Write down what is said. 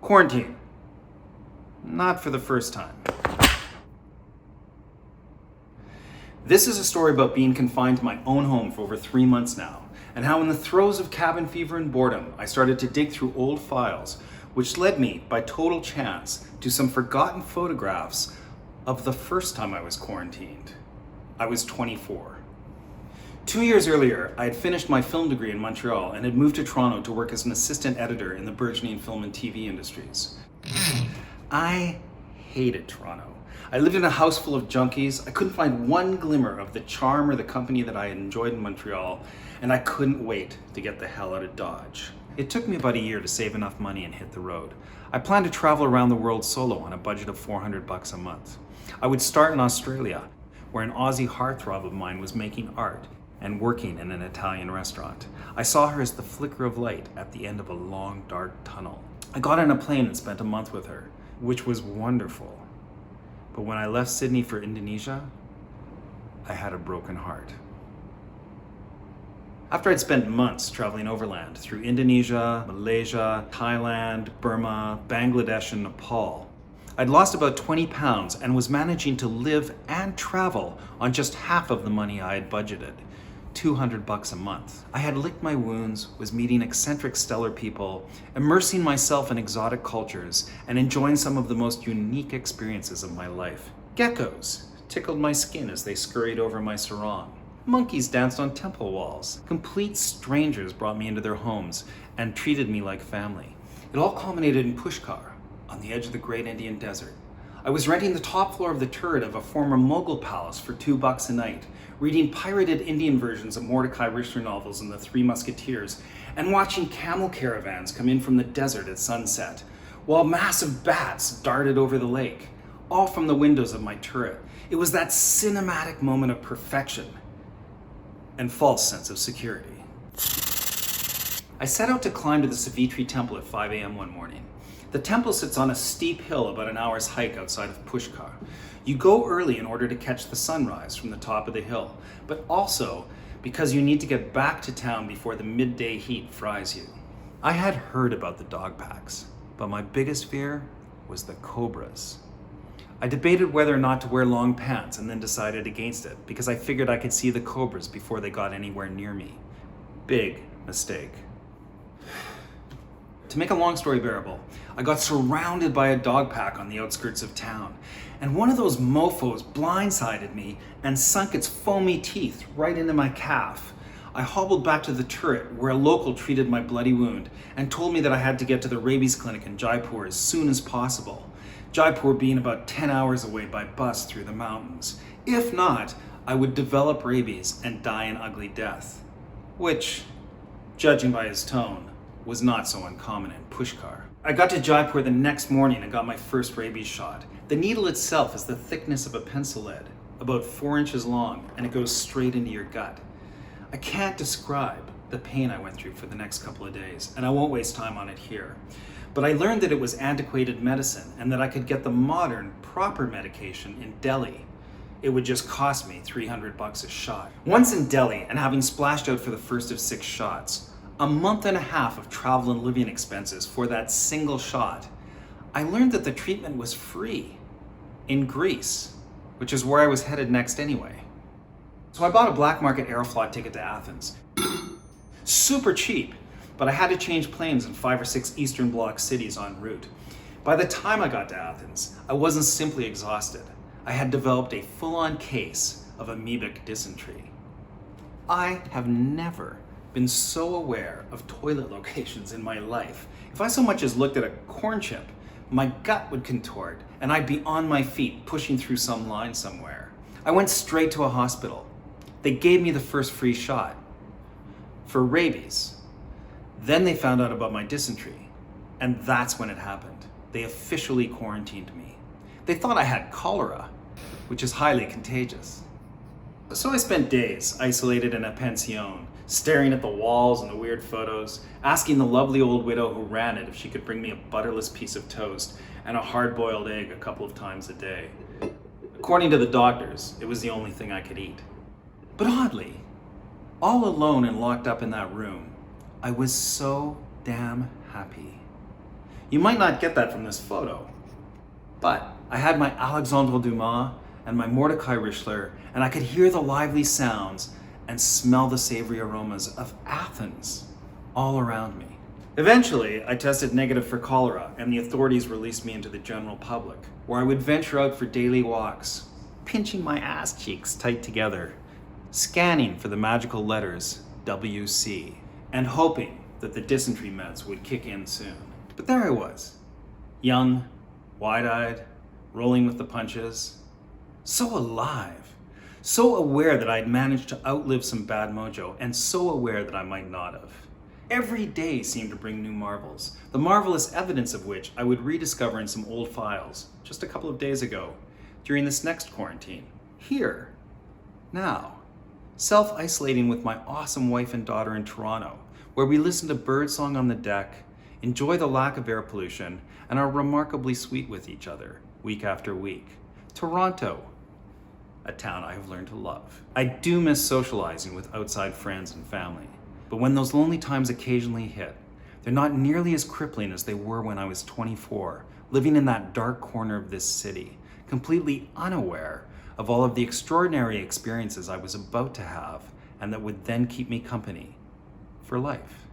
Quarantine. Not for the first time. This is a story about being confined to my own home for over 3 months now, and how in the throes of cabin fever and boredom, I started to dig through old files, which led me, by total chance, to some forgotten photographs of the first time I was quarantined. I was 24. 2 years earlier, I had finished my film degree in Montreal and had moved to Toronto to work as an assistant editor in the burgeoning film and TV industries. I hated Toronto. I lived in a house full of junkies. I couldn't find one glimmer of the charm or the company that I had enjoyed in Montreal, and I couldn't wait to get the hell out of Dodge. It took me about a year to save enough money and hit the road. I planned to travel around the world solo on a budget of $400 a month. I would start in Australia, where an Aussie heartthrob of mine was making art and working in an Italian restaurant. I saw her as the flicker of light at the end of a long, dark tunnel. I got on a plane and spent a month with her, which was wonderful. But when I left Sydney for Indonesia, I had a broken heart. After I'd spent months traveling overland through Indonesia, Malaysia, Thailand, Burma, Bangladesh, and Nepal, I'd lost about 20 pounds and was managing to live and travel on just half of the money I had budgeted, $200 a month. I had licked my wounds, was meeting eccentric stellar people, immersing myself in exotic cultures, and enjoying some of the most unique experiences of my life. Geckos tickled my skin as they scurried over my sarong. Monkeys danced on temple walls. Complete strangers brought me into their homes and treated me like family. It all culminated in Pushkar, on the edge of the Great Indian Desert. I was renting the top floor of the turret of a former Mughal palace for $2 a night, reading pirated Indian versions of Mordecai Richler novels and the Three Musketeers, and watching camel caravans come in from the desert at sunset, while massive bats darted over the lake, all from the windows of my turret. It was that cinematic moment of perfection and false sense of security. I set out to climb to the Savitri temple at 5 a.m. one morning. The temple sits on a steep hill about an hour's hike outside of Pushkar. You go early in order to catch the sunrise from the top of the hill, but also because you need to get back to town before the midday heat fries you. I had heard about the dog packs, but my biggest fear was the cobras. I debated whether or not to wear long pants and then decided against it because I figured I could see the cobras before they got anywhere near me. Big mistake. To make a long story bearable, I got surrounded by a dog pack on the outskirts of town, and one of those mofos blindsided me and sunk its foamy teeth right into my calf. I hobbled back to the turret where a local treated my bloody wound and told me that I had to get to the rabies clinic in Jaipur as soon as possible. Jaipur being about 10 hours away by bus through the mountains. If not, I would develop rabies and die an ugly death. Which, judging by his tone, was not so uncommon in Pushkar. I got to Jaipur the next morning and got my first rabies shot. The needle itself is the thickness of a pencil lead, about 4 inches long, and it goes straight into your gut. I can't describe the pain I went through for the next couple of days, and I won't waste time on it here. But I learned that it was antiquated medicine and that I could get the modern, proper medication in Delhi. It would just cost me $300 a shot. Once in Delhi, and having splashed out for the first of 6 shots, a month and a half of travel and living expenses for that single shot, I learned that the treatment was free in Greece, which is where I was headed next anyway. So I bought a black market Aeroflot ticket to Athens. Super cheap, but I had to change planes in 5 or 6 Eastern Bloc cities en route. By the time I got to Athens, I wasn't simply exhausted. I had developed a full-on case of amoebic dysentery. I have never been so aware of toilet locations in my life. If I so much as looked at a corn chip, my gut would contort and I'd be on my feet pushing through some line somewhere. I went straight to a hospital. They gave me the first free shot for rabies. Then they found out about my dysentery, and that's when it happened. They officially quarantined me. They thought I had cholera, which is highly contagious. So I spent days isolated in a pension, staring at the walls and the weird photos, asking the lovely old widow who ran it if she could bring me a butterless piece of toast and a hard-boiled egg a couple of times a day. According to the doctors, it was the only thing I could eat. But oddly, all alone and locked up in that room, I was so damn happy. You might not get that from this photo, but I had my Alexandre Dumas and my Mordecai Richler, and I could hear the lively sounds and smell the savory aromas of Athens all around me. Eventually, I tested negative for cholera, and the authorities released me into the general public, where I would venture out for daily walks, pinching my ass cheeks tight together, scanning for the magical letters WC, and hoping that the dysentery meds would kick in soon. But there I was, young, wide-eyed, rolling with the punches, so alive, so aware that I'd managed to outlive some bad mojo, and so aware that I might not have. Every day seemed to bring new marvels, the marvelous evidence of which I would rediscover in some old files just a couple of days ago, during this next quarantine. Here, now, self-isolating with my awesome wife and daughter in Toronto, where we listen to birdsong on the deck, enjoy the lack of air pollution, and are remarkably sweet with each other, week after week. Toronto, a town I have learned to love. I do miss socializing with outside friends and family, but when those lonely times occasionally hit, they're not nearly as crippling as they were when I was 24, living in that dark corner of this city, completely unaware of all of the extraordinary experiences I was about to have and that would then keep me company for life.